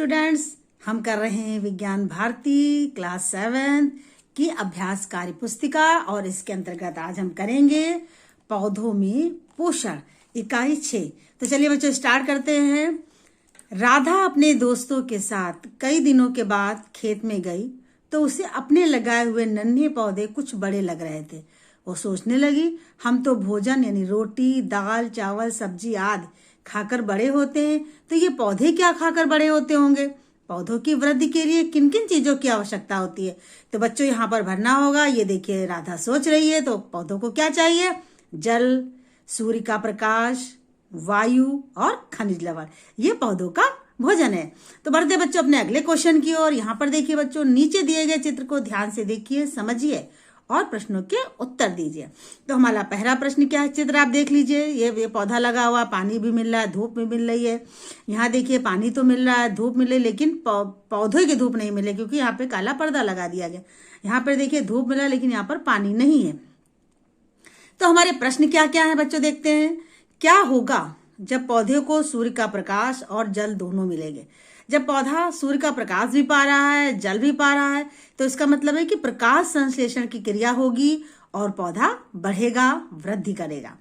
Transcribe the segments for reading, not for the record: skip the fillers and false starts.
Students, हम कर रहे हैं विज्ञान भारती क्लास 7 की अभ्यास कार्य पुस्तिका और इसके अंतर्गत आज हम करेंगे पौधों में पोषण इकाई 6। तो चलिए बच्चों स्टार्ट करते हैं। राधा अपने दोस्तों के साथ कई दिनों के बाद खेत में गई तो उसे अपने लगाए हुए नन्हे पौधे कुछ बड़े लग रहे थे। वो सोचने लगी, हम तो भोजन यानी रोटी, दाल, चावल, सब्जी आदि खाकर बड़े होते हैं, तो ये पौधे क्या खाकर बड़े होते होंगे। पौधों की वृद्धि के लिए किन किन चीजों की आवश्यकता होती है, तो बच्चों यहाँ पर भरना होगा। ये देखिए राधा सोच रही है, तो पौधों को क्या चाहिए? जल, सूर्य का प्रकाश, वायु और खनिज लवण, ये पौधों का भोजन है। तो बढ़ते बच्चों अपने अगले क्वेश्चन की ओर। यहाँ पर देखिए बच्चों, नीचे दिए गए चित्र को ध्यान से देखिए, समझिए और प्रश्नों के उत्तर दीजिए। तो हमारा पहला प्रश्न क्या है, चित्र आप देख लीजिए। ये पौधा लगा हुआ, पानी भी मिल रहा है, धूप भी मिल रही है। यहाँ देखिए पानी तो मिल रहा है, धूप मिल रही है, लेकिन पौधों की धूप नहीं मिले क्योंकि यहाँ पे काला पर्दा लगा दिया गया। यहाँ पर देखिए धूप मिला लेकिन यहाँ पर पानी नहीं है। तो हमारे प्रश्न क्या क्या है बच्चों, देखते हैं। क्या होगा जब पौधे को सूर्य का प्रकाश और जल दोनों मिलेंगे? जब पौधा सूर्य का प्रकाश भी पा रहा है, जल भी पा रहा है, तो इसका मतलब है कि प्रकाश संश्लेषण की क्रिया होगी और पौधा बढ़ेगा, वृद्धि करेगा।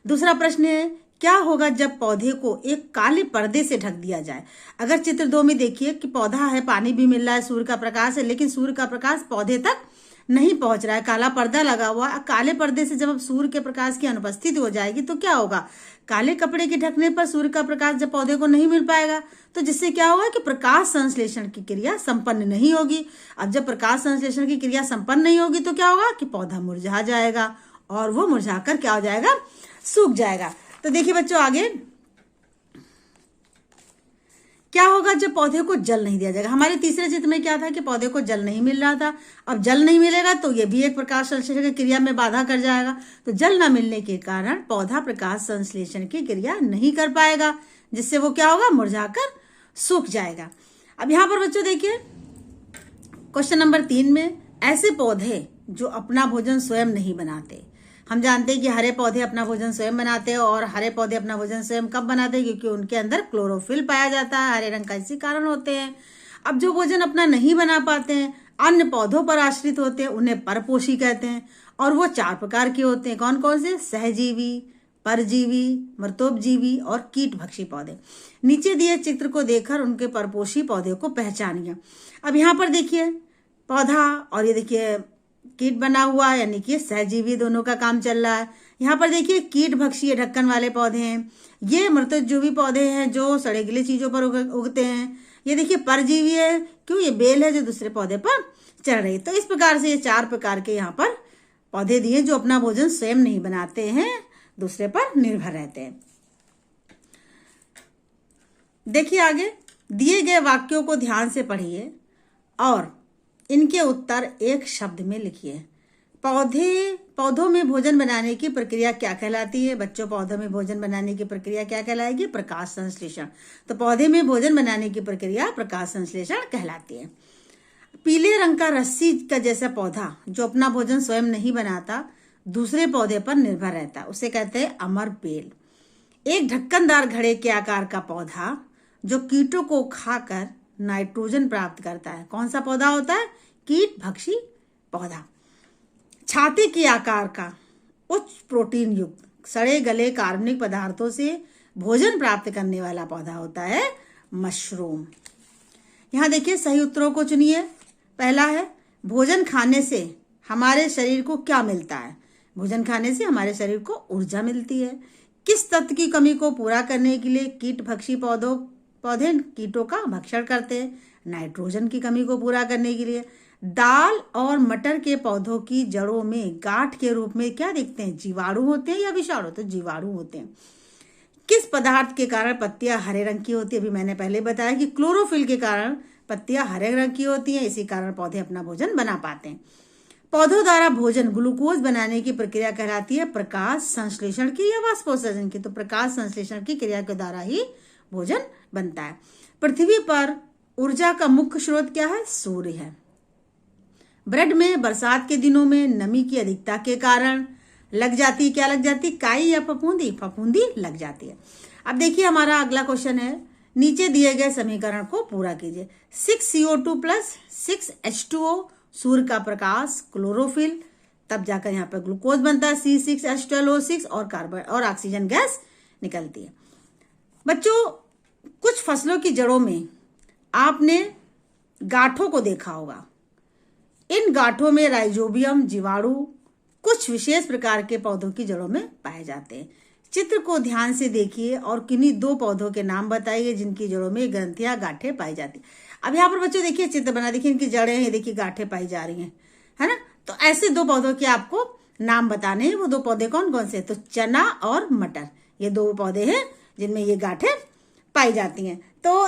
दूसरा प्रश्न है, क्या होगा जब पौधे को एक काले पर्दे से ढक दिया जाए? अगर चित्र 2 में देखिए कि पौधा है, पानी भी मिल रहा है, सूर्य का प्रकाश है, लेकिन सूर्य का प्रकाश पौधे तक नहीं पहुंच रहा है, काला पर्दा लगा हुआ। काले पर्दे से जब सूर्य के प्रकाश की अनुपस्थिति हो जाएगी तो क्या होगा? काले कपड़े के ढकने पर सूर्य का प्रकाश जब पौधे को नहीं मिल पाएगा, तो जिससे क्या होगा कि प्रकाश संश्लेषण की क्रिया संपन्न नहीं होगी। अब जब प्रकाश संश्लेषण की क्रिया संपन्न नहीं होगी तो क्या होगा कि पौधा मुरझा जाएगा और वो मुरझाकर क्या हो जाएगा? सूख जाएगा। तो देखिए बच्चों आगे क्या होगा जब पौधे को जल नहीं दिया जाएगा। हमारे तीसरे चित्र में क्या था कि पौधे को जल नहीं मिल रहा था। अब जल नहीं मिलेगा तो ये भी एक प्रकाश संश्लेषण की क्रिया में बाधा कर जाएगा। तो जल न मिलने के कारण पौधा प्रकाश संश्लेषण की क्रिया नहीं कर पाएगा, जिससे वो क्या होगा? मुरझाकर सूख जाएगा। अब यहाँ पर बच्चों देखिए क्वेश्चन नंबर 3 में, ऐसे पौधे जो अपना भोजन स्वयं नहीं बनाते। हम जानते हैं कि हरे पौधे अपना भोजन स्वयं बनाते हैं, और हरे पौधे अपना भोजन स्वयं कब बनाते हैं? क्योंकि उनके अंदर क्लोरोफिल पाया जाता है, हरे रंग का इसी कारण होते हैं। अब जो भोजन अपना नहीं बना पाते हैं, अन्य पौधों पर आश्रित होते हैं, उन्हें परपोषी कहते हैं। और वो 4 प्रकार के होते हैं। कौन कौन से? सहजीवी, परजीवी, मृतोपजीवी और कीटभक्षी पौधे। नीचे दिए चित्र को देखकर उनके परपोषी पौधे को पहचानिए। अब यहाँ पर देखिए पौधा और ये देखिए कीट बना हुआ है, यानी कि सहजीवी दोनों का काम चल रहा है। यहाँ पर देखिए कीट भक्षी ढक्कन वाले पौधे हैं। ये मृतोपजीवी पौधे हैं जो सड़े गले चीजों पर उगते हैं। ये देखिए परजीवी है, क्यों? ये बेल है जो दूसरे पौधे पर चढ़ रही है। तो इस प्रकार से ये 4 प्रकार के यहाँ पर पौधे दिए जो अपना भोजन स्वयं नहीं बनाते हैं, दूसरे पर निर्भर रहते हैं। देखिए आगे दिए गए वाक्यों को ध्यान से पढ़िए और इनके उत्तर एक शब्द में लिखिए। पौधों में भोजन बनाने की प्रक्रिया क्या कहलाती है? बच्चों, पौधों में भोजन बनाने की प्रक्रिया क्या कहलाएगी? प्रकाश संश्लेषण। तो पौधे में भोजन बनाने की प्रक्रिया प्रकाश संश्लेषण कहलाती है। पीले रंग का रस्सी का जैसा पौधा जो अपना भोजन स्वयं नहीं बनाता, दूसरे पौधे पर निर्भर रहता है, उसे कहते हैं अमर बेल। एक ढक्कनदार घड़े के आकार का पौधा जो कीटों को खाकर नाइट्रोजन प्राप्त करता है, कौन सा पौधा होता है? कीट भक्षी पौधा। छाते के आकार का उच्च प्रोटीन युक्त सड़े गले कार्बनिक पदार्थों से भोजन प्राप्त करने वाला पौधा होता है मशरूम। यहाँ देखिए सही उत्तरों को चुनिए। पहला है, भोजन खाने से हमारे शरीर को क्या मिलता है? भोजन खाने से हमारे शरीर को ऊर्जा मिलती है। किस तत्व की कमी को पूरा करने के लिए कीट भक्षी पौधे कीटों का भक्षण करते हैं? नाइट्रोजन की कमी को पूरा करने के लिए। दाल और मटर के पौधों की जड़ों में गांठ के रूप में क्या दिखते हैं? जीवाणु होते हैं या विषाणु? तो जीवाणु होते हैं। किस पदार्थ के कारण पत्तियां हरे रंग की होती है? अभी मैंने पहले बताया कि क्लोरोफिल के कारण पत्तियां हरे रंग की होती हैं, इसी कारण पौधे अपना भोजन बना पाते हैं। पौधों द्वारा भोजन ग्लूकोज बनाने की प्रक्रिया कहलाती है प्रकाश संश्लेषण की या वाष्पोत्सर्जन की? तो प्रकाश संश्लेषण की क्रिया के द्वारा ही भोजन बनता है। पृथ्वी पर ऊर्जा का मुख्य स्रोत क्या है? सूर्य है। ब्रेड में बरसात के दिनों में नमी की अधिकता के कारण लग जाती है, क्या लग जाती? काई या फफूंदी? फफूंदी लग जाती है। अब देखिए हमारा अगला क्वेश्चन है, नीचे दिए गए समीकरण को पूरा कीजिए। 6CO2 प्लस 6H2O, सूर्य का प्रकाश, क्लोरोफिल, तब जाकर यहाँ पर ग्लूकोज बनता है C6H12O6 और कार्बन और ऑक्सीजन गैस निकलती है। बच्चों, कुछ फसलों की जड़ों में आपने गांठों को देखा होगा। इन गांठों में राइजोबियम जीवाणु कुछ विशेष प्रकार के पौधों की जड़ों में पाए जाते हैं। चित्र को ध्यान से देखिए और किन्हीं 2 पौधों के नाम बताइए जिनकी जड़ों में ग्रंथियां गांठें पाई जाती। अब यहाँ पर बच्चों देखिए चित्र बना, देखिए इनकी जड़ें, ये देखिए गांठें पाई जा रही हैं, है ना। तो ऐसे 2 पौधों के आपको नाम बताने हैं। वो 2 पौधे कौन कौन से? तो चना और मटर, ये 2 पौधे हैं जिनमें ये गांठें पाई जाती हैं। तो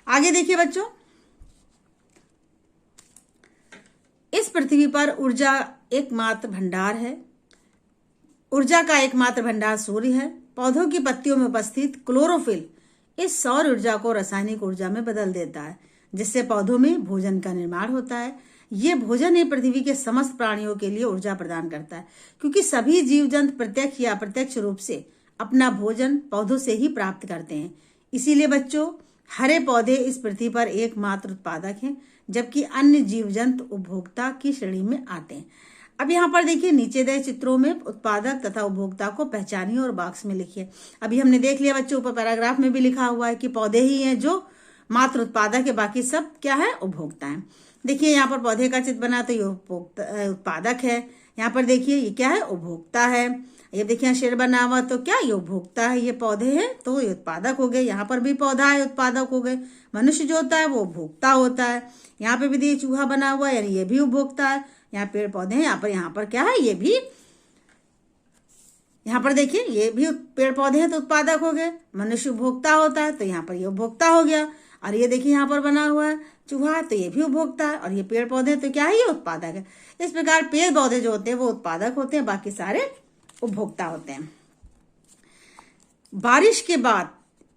आगे देखिए बच्चों, इस पृथ्वी पर ऊर्जा एकमात्र भंडार है। ऊर्जा का एकमात्र भंडार सूर्य है। पौधों की पत्तियों में उपस्थित क्लोरोफिल इस सौर ऊर्जा को रासायनिक ऊर्जा में बदल देता है, जिससे पौधों में भोजन का निर्माण होता है। ये भोजन ही पृथ्वी के समस्त प्राणियों के लिए ऊर्जा प्रदान करता है, क्योंकि सभी जीव जंतु प्रत्यक्ष या अप्रत्यक्ष रूप से अपना भोजन पौधों से ही प्राप्त करते हैं। इसीलिए बच्चों, हरे पौधे इस पृथ्वी पर एकमात्र उत्पादक हैं, जबकि अन्य जीव जंतु उपभोक्ता की श्रेणी में आते हैं। अब यहाँ पर देखिए नीचे दिए चित्रों में उत्पादक तथा उपभोक्ता को पहचानिए और बॉक्स में लिखिए। अभी हमने देख लिया बच्चों, ऊपर पैराग्राफ में भी लिखा हुआ है कि पौधे ही हैं जो मात्र उत्पादक है, बाकी सब क्या है? उपभोक्ता है। देखिए यहाँ पर पौधे का चित्र बना तो ये उत्पादक है। यहाँ पर देखिए ये क्या है? उपभोक्ता है। ये देखिए यहाँ शेर बना हुआ तो क्या? ये उपभोक्ता है। ये पौधे हैं तो ये उत्पादक हो गए। यहाँ पर भी पौधा है, उत्पादक हो गए। मनुष्य जो होता है वो उपभोक्ता होता है। यहाँ पे भी देखिए चूहा बना हुआ है, यानी ये भी उपभोक्ता है। यहाँ पेड़ पौधे हैं, यहाँ पर क्या है? ये भी, यहाँ पर देखिए ये भी पेड़ पौधे हैं तो उत्पादक हो गए। मनुष्य उपभोक्ता होता है तो यहाँ पर ये उपभोक्ता हो गया। और ये देखिए यहाँ पर बना हुआ है चूहा, तो ये भी उपभोक्ता है। और ये पेड़ पौधे तो क्या है? ये उत्पादक है। इस प्रकार पेड़ पौधे जो होते हैं वो उत्पादक होते हैं, बाकी सारे उपभोक्ता होते हैं। बारिश के बाद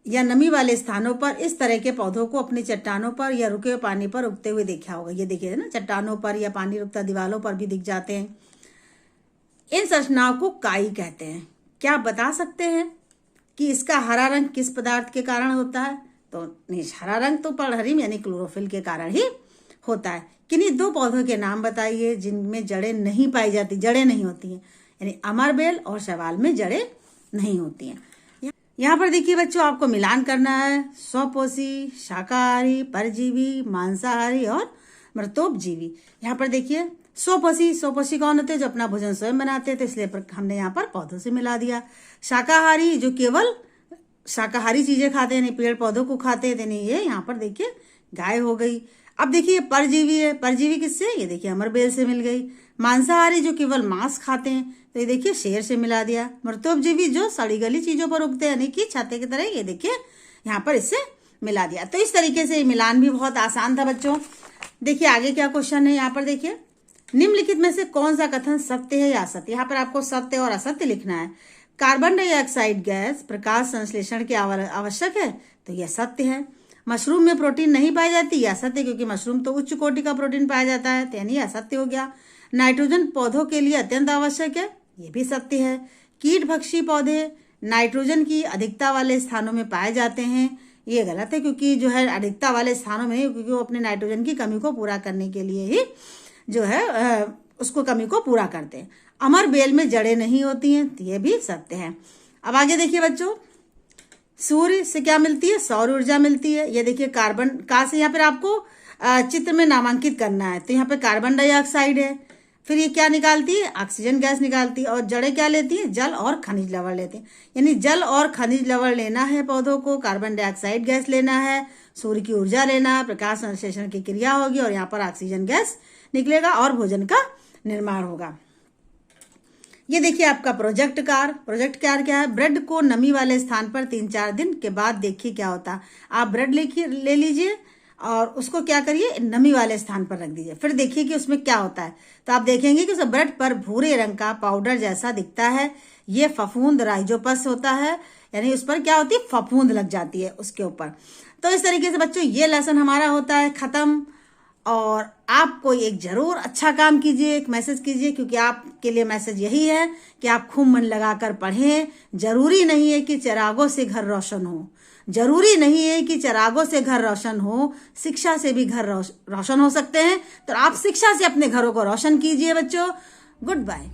या नमी वाले स्थानों पर इस तरह के पौधों को अपनी चट्टानों पर या रुके हुए पानी पर उगते हुए देखा होगा। ये देखिए ना, चट्टानों पर या पानी रुकता दीवारों पर भी दिख जाते हैं। इन संरचनाओं को काई कहते हैं। क्या आप बता सकते हैं कि इसका हरा रंग किस पदार्थ के कारण होता है? तो हरा रंग तो पर्णहरिम यानी क्लोरोफिल के कारण ही होता है। किन्हीं 2 पौधों के नाम बताइए जिनमें जड़ें नहीं पाई जाती, जड़ें नहीं होती हैं, यानी अमरबेल और शैवाल में जड़ें नहीं होती हैं। यहाँ पर देखिए बच्चों, आपको मिलान करना है। स्वपोषी, शाकाहारी, परजीवी, मांसाहारी और मृतोपजीवी। यहाँ पर देखिए स्वपोषी कौन होते हैं? जो अपना भोजन स्वयं बनाते हैं, तो इसलिए हमने यहाँ पर पौधों से मिला दिया। शाकाहारी जो केवल शाकाहारी चीजें खाते हैं, पेड़ पौधों को खाते हैं, यानी ये यहाँ पर देखिए गाय हो गई। अब देखिए परजीवी है। परजीवी किससे? ये देखिए अमरबेल से मिल गई। मांसाहारी जो केवल मांस खाते हैं, तो ये देखिए शेर से मिला दिया। मृतोपजीवी जो सड़ी गली चीजों पर उगते हैं, यानी कि छाते की तरह, ये देखिए यहाँ पर इससे मिला दिया। तो इस तरीके से मिलान भी बहुत आसान था बच्चों। देखिए आगे क्या क्वेश्चन है। यहाँ पर देखिए, निम्नलिखित में से कौन सा कथन सत्य है या असत्य? यहाँ पर आपको सत्य और असत्य लिखना है। कार्बन डाइऑक्साइड गैस प्रकाश संश्लेषण के आवश्यक है, तो यह सत्य है। मशरूम में प्रोटीन नहीं पाई जाती, यह असत्य, क्योंकि मशरूम तो उच्च कोटि का प्रोटीन पाया जाता है, तो यानी असत्य हो गया। नाइट्रोजन पौधों के लिए अत्यंत आवश्यक है, ये भी सत्य है। कीट भक्षी पौधे नाइट्रोजन की अधिकता वाले स्थानों में पाए जाते हैं, ये गलत है, क्योंकि जो है अधिकता वाले स्थानों में, क्योंकि वो अपने नाइट्रोजन की कमी को पूरा करने के लिए ही जो है उसको कमी को पूरा करते हैं। अमर बेल में जड़ें नहीं होती हैं, तो ये भी सत्य है। अब आगे देखिए बच्चों, सूर्य से क्या मिलती है? सौर ऊर्जा मिलती है। ये देखिए कार्बन का से यहाँ पर आपको चित्र में नामांकित करना है, तो यहाँ पे कार्बन डाइऑक्साइड है, फिर ये क्या निकालती है? ऑक्सीजन गैस निकालती है। और जड़ें क्या लेती हैं? जल और खनिज लवण लेते हैं, यानी जल और खनिज लवण लेना है पौधों को, कार्बन डाइऑक्साइड गैस लेना है, सूर्य की ऊर्जा लेना है, प्रकाश संश्लेषण की क्रिया होगी और यहाँ पर ऑक्सीजन गैस निकलेगा और भोजन का निर्माण होगा। ये देखिए आपका प्रोजेक्ट कार क्या है? ब्रेड को नमी वाले स्थान पर 3-4 दिन के बाद देखिए क्या होता है। आप ब्रेड ले लीजिए और उसको क्या करिए? नमी वाले स्थान पर रख दीजिए, फिर देखिए कि उसमें क्या होता है। तो आप देखेंगे कि उस ब्रेड पर भूरे रंग का पाउडर जैसा दिखता है। ये फफूंद राइजोपस होता है, यानी उस पर क्या होती है? फफूंद लग जाती है उसके ऊपर। तो इस तरीके से बच्चों ये लेसन हमारा होता है खत्म। और आप कोई एक जरूर अच्छा काम कीजिए, एक मैसेज कीजिए, क्योंकि आपके लिए मैसेज यही है कि आप खूब मन लगाकर पढ़ें। जरूरी नहीं है कि चिरागों से घर रोशन हो, जरूरी नहीं है कि चिरागों से घर रोशन हो, शिक्षा से भी घर रोशन हो सकते हैं। तो आप शिक्षा से अपने घरों को रोशन कीजिए बच्चों। Good bye.